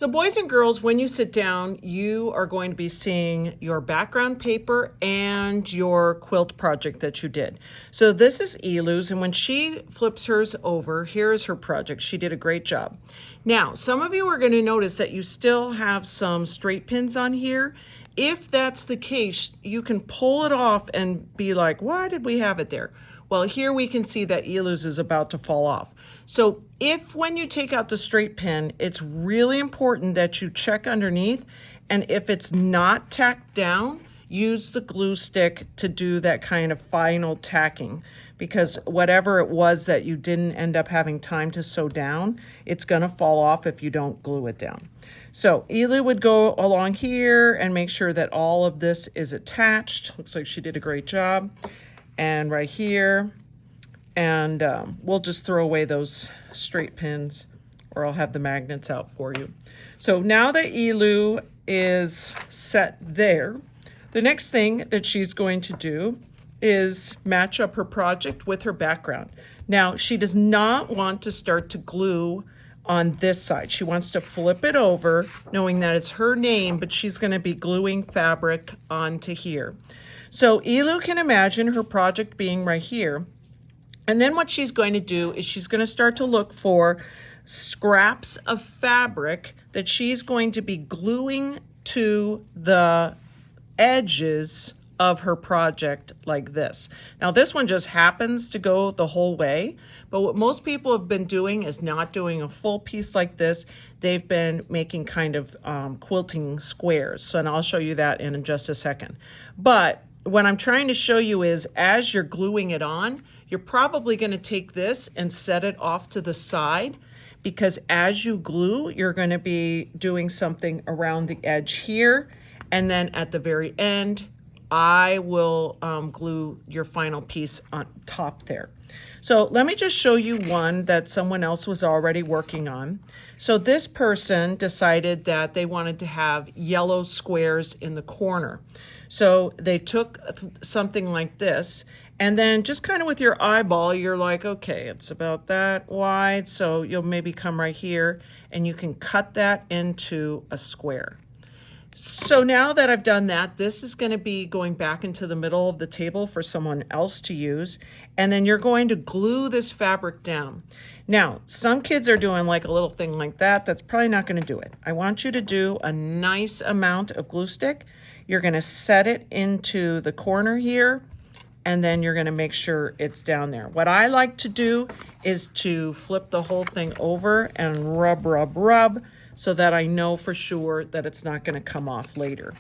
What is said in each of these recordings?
So boys and girls, when you sit down, you are going to be seeing your background paper and your quilt project that you did. So this is Elu's, and when she flips hers over, here's her project. She did a great job. Now, some of you are going to notice that you still have some straight pins on here. If that's the case, you can pull it off and be like, why did we have it there? Well, here we can see that Elu's is about to fall off. So if when you take out the straight pin, it's really important that you check underneath, and if it's not tacked down, use the glue stick to do that kind of final tacking, because whatever it was that you didn't end up having time to sew down, it's gonna fall off if you don't glue it down. So Elu would go along here and make sure that all of this is attached. Looks like she did a great job. And right here, and we'll just throw away those straight pins, or I'll have the magnets out for you. So now that Elu is set there, the next thing that she's going to do is match up her project with her background. Now, she does not want to start to glue on this side. She wants to flip it over, knowing that it's her name, but she's going to be gluing fabric onto here. So Elu can imagine her project being right here. And then what she's going to do is she's going to start to look for scraps of fabric that she's going to be gluing to the edges of her project like this. Now this one just happens to go the whole way, but what most people have been doing is not doing a full piece like this. They've been making kind of quilting squares. So, and I'll show you that in just a second. But what I'm trying to show you is as you're gluing it on, you're probably going to take this and set it off to the side, because as you glue, you're going to be doing something around the edge here. And then at the very end, I will glue your final piece on top there. So let me just show you one that someone else was already working on. So this person decided that they wanted to have yellow squares in the corner. So they took something like this, and then just kind of with your eyeball, you're like, okay, it's about that wide. So you'll maybe come right here and you can cut that into a square. So now that I've done that, this is going to be going back into the middle of the table for someone else to use. And then you're going to glue this fabric down. Now, some kids are doing like a little thing like that. That's probably not going to do it. I want you to do a nice amount of glue stick. You're going to set it into the corner here, and then you're going to make sure it's down there. What I like to do is to flip the whole thing over and rub, so that I know for sure that it's not going to come off later.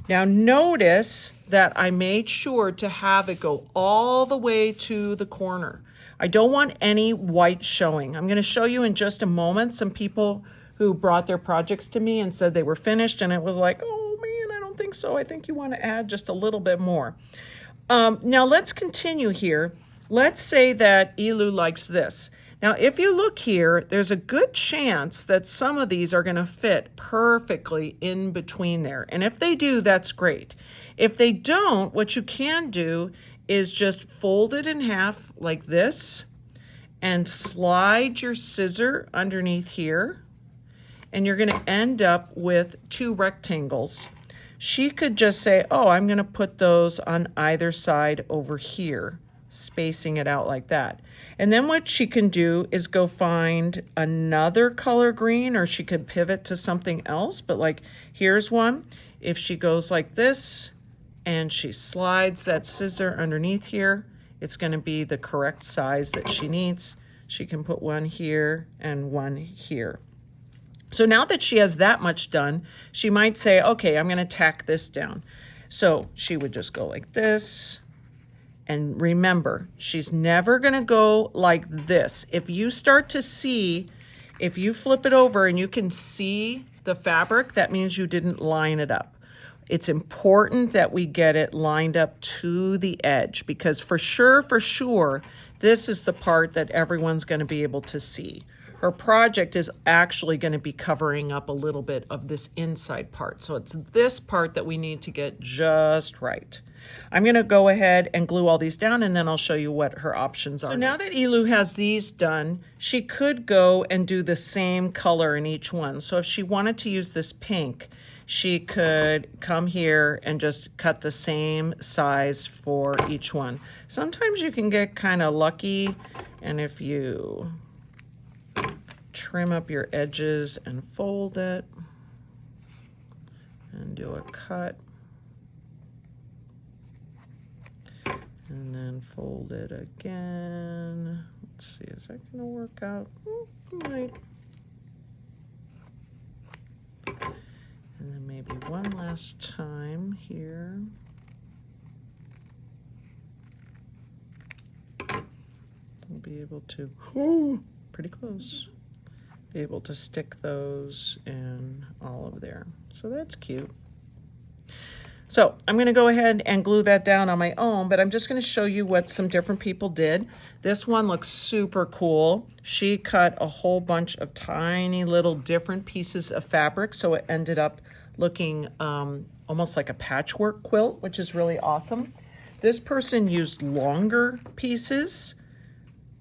Now notice that I made sure to have it go all the way to the corner. I don't want any white showing. I'm going to show you in just a moment some people who brought their projects to me and said they were finished, and it was like, oh man, I don't think so. I think you want to add just a little bit more. Now let's continue here. Let's say that Elu likes this. Now, if you look here, there's a good chance that some of these are going to fit perfectly in between there. And if they do, that's great. If they don't, what you can do is just fold it in half like this and slide your scissor underneath here. And you're going to end up with two rectangles. She could just say, oh, I'm going to put those on either side over here, spacing it out like that. And then what she can do is go find another color green, or she could pivot to something else. But like, here's one. If she goes like this and she slides that scissor underneath here, it's going to be the correct size that she needs. She can put one here and one here. So now that she has that much done, she might say, okay, I'm going to tack this down. So she would just go like this. And remember, she's never going to go like this. If you start to see, if you flip it over and you can see the fabric, that means you didn't line it up. It's important that we get it lined up to the edge, because for sure, this is the part that everyone's going to be able to see. Her project is actually going to be covering up a little bit of this inside part. So it's this part that we need to get just right. I'm going to go ahead and glue all these down, and then I'll show you what her options are. So now that Elu has these done, she could go and do the same color in each one. So if she wanted to use this pink, she could come here and just cut the same size for each one. Sometimes you can get kind of lucky, and if you trim up your edges and fold it and do a cut, and then fold it again. Let's see, is that going to work out? Might. And then maybe one last time here. We'll be able to, pretty close, be able to stick those in all of there. So that's cute. So I'm going to go ahead and glue that down on my own, but I'm just going to show you what some different people did. This one looks super cool. She cut a whole bunch of tiny little different pieces of fabric, so it ended up looking almost like a patchwork quilt, which is really awesome. This person used longer pieces,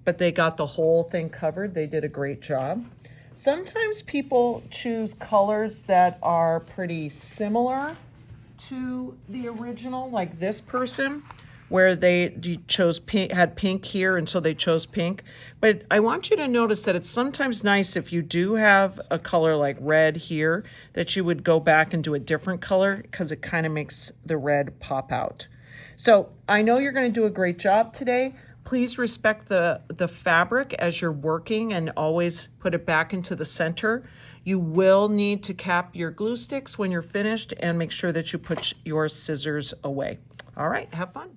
but they got the whole thing covered. They did a great job. Sometimes people choose colors that are pretty similar to the original, like this person, where they chose pink, had pink here, and so they chose pink. But I want you to notice that it's sometimes nice if you do have a color like red here, that you would go back and do a different color, because it kind of makes the red pop out. So I know you're going to do a great job today. Please respect the fabric as you're working and always put it back into the center. You will need to cap your glue sticks when you're finished, and make sure that you put your scissors away. All right, have fun.